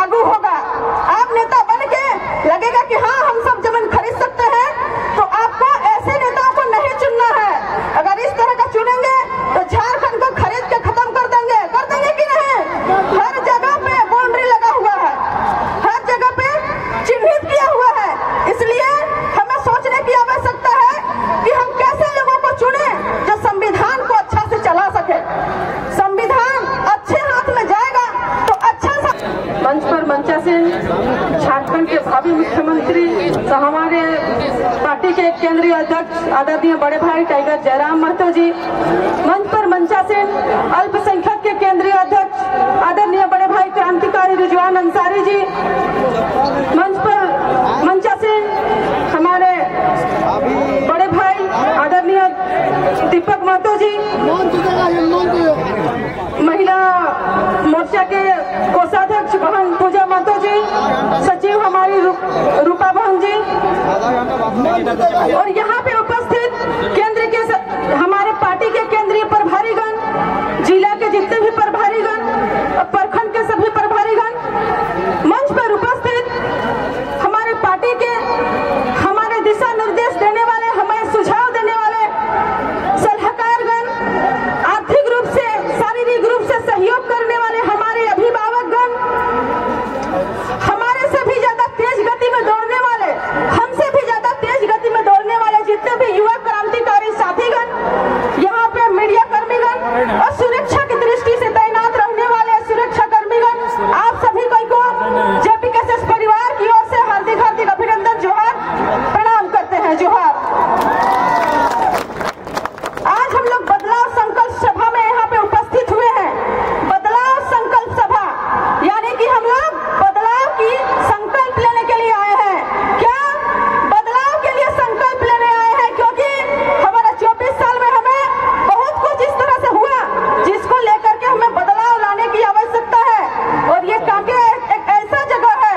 लागू होगा। आप नेता बन के लगेगा कि हाँ हम सब जमीन खरीद सकते हैं, तो आपको ऐसे नेताओं को नहीं चुनना है। अगर इस तरह का चुनेंगे तो झारखंड को खरीद के खत्म कर देंगे कि नहीं? हर जगह पे बाउंड्री लगा हुआ है, हर जगह पे चिन्हित किया हुआ है। इसलिए हमें सोचने की आवश्यकता है कि हम कैसे लोगों को चुने जो संविधान को अच्छा से चला सके। संविधान अच्छे हाथ में जाएगा तो अच्छा सा। मंच पर मंचासीन झारखंड के भावी मुख्यमंत्री तो हमारे पार्टी के केंद्रीय अध्यक्ष आदरणीय बड़े भाई टाइगर जयराम महतो जी, मंच पर मंचासीन अल्पसंख्यक के केंद्रीय अध्यक्ष आदरणीय बड़े भाई क्रांतिकारी रिजवान अंसारी जी, मंच पर मंचासीन हमारे बड़े भाई आदरणीय दीपक महतो जी, महिला मोर्चा के कोषाध्यक्ष बहन पूजा महतो जी, सचिव हमारी रूपा बहन जी, और यहाँ पे उपस्थित केंद्र के हमारे पार्टी के केंद्रीय प्रभारीगण, जिला के जितने भी प्रभारीगण, प्रखंड के सभी प्रभारीगण, मंच पर उपस्थित हमारे पार्टी के हमारे दिशा निर्देश देने वाले, हमें सुझाव देने वाले सलाहकारगण, आर्थिक रूप से शारीरिक रूप से सहयोग करने वाले हमारे अभिभावकगण, हमारे से भी ज्यादा तेज गति में दौड़ने वाले, हमसे भी ज्यादा तेज गति में दौड़ने वाले जितने भी युवा क्रांतिकारी साथीगण, यहाँ पे मीडिया कर्मीगण और सुरक्षा की दृष्टि से तैनात रहने वाले सुरक्षा कर्मीगण, आप सभी को जेपीकेएसएस परिवार की ओर से हार्दिक हार्दिक अभिनंदन, जोहार, प्रणाम करते हैं। जोहार। आज हम लोग बदलाव संकल्प सभा में यहाँ पे उपस्थित हुए हैं। बदलाव संकल्प सभा यानी कि हम लोग बदलाव की संकल्प लेने के लिए आए हैं। क्या बदलाव के लिए संकल्प लेने आए हैं? क्योंकि हमारा 24 साल में हमें बहुत कुछ इस तरह से हुआ जिसको लेकर के हमें बदलाव लाने की आवश्यकता है। और ये कांके एक ऐसा जगह है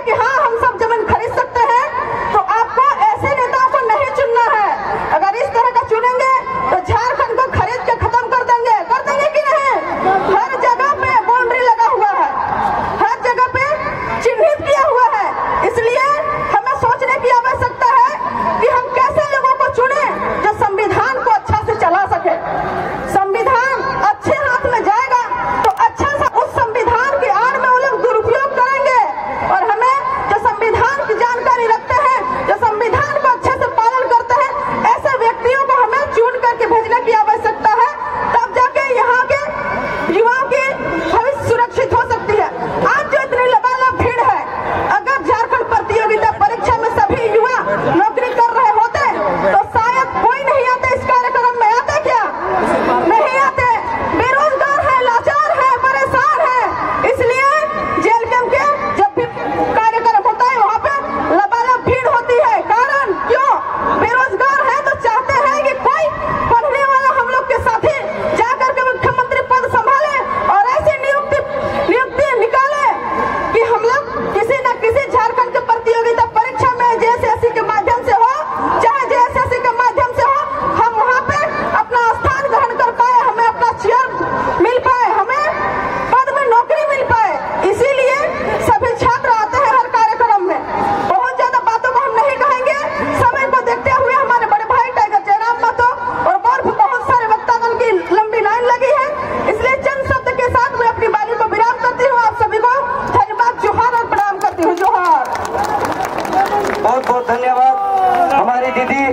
कि हाँ हम सब जमीन खरीद सकते हैं, तो आपको ऐसे नेताओं को नहीं चुनना है। अगर इस तरह का चुनेंगे तो झारखंड को खरीद के खत्म कर देंगे कि नहीं। हर जगह पे बाउंड्री लगा हुआ है, हर जगह पे चिन्हित किया हुआ है। इसलिए हमें सोचने की आवश्यकता है कि हम कैसे लोगों को चुने जो संविधान को अच्छा से चला सके। संविधान अच्छे हाथ में जाएगा तो अच्छा सा उस संविधान की आड़ में वो लोग दुरुपयोग करेंगे। और हमें जो संविधान की जानकारी रखते हैं, जो संविधान को अच्छे से पालन करते हैं, ऐसे व्यक्तियों को हमें चुन करके भेजने की आवश्यकता है। तब जाके यहाँ के युवाओं की भविष्य सुरक्षित हो सकती है। आज जो इतनी लबालब भीड़ है, अगर झारखंड प्रतियोगिता परीक्षा में सभी युवा नौकरी कर रहे होते तो शायद कोई नहीं आते इस कार्यक्रम में। आते क्या? नहीं आते। बेरोजगार है, लाचार है, परेशान है। इसलिए जेल कैंप के जब भी कार्यक्रम होता है वहाँ पे लबालब भीड़ होती है। कारण क्यों? बेरोजगार है तो चाहते हैं कि कोई पढ़ने वाला हम लोग के साथ ही जाकर के मुख्यमंत्री पद संभाले और ऐसी नियुक्ति निकाले कि हम लोग किसी न किसी झारखंड के प्रतियोगिता परीक्षा में जेएसएससी के माध्यम से हो, चाहे जेएसएससी के माध्यम से हो, हम वहाँ पे अपना स्थान ग्रहण कर पाए, हमें अपना चेयर मिल पाए, हमें पद में नौकरी मिल पाए। इसीलिए सभी छात्र आते हैं हर कार्यक्रम में। बहुत ज्यादा बातों को हम नहीं कहेंगे, समय को देखते हुए हमारे बड़े भाई टाइगर जयराम महतो और बहुत सारे वक्तागण की लंबी लाइन लगी है। इसलिए चंद शब्द के साथ मैं अपनी वाणी को विराम करती हूँ। आप सभी को धन्यवाद, जोहार और प्रणाम करती हूँ। जोहार। बहुत बहुत धन्यवाद हमारी दीदी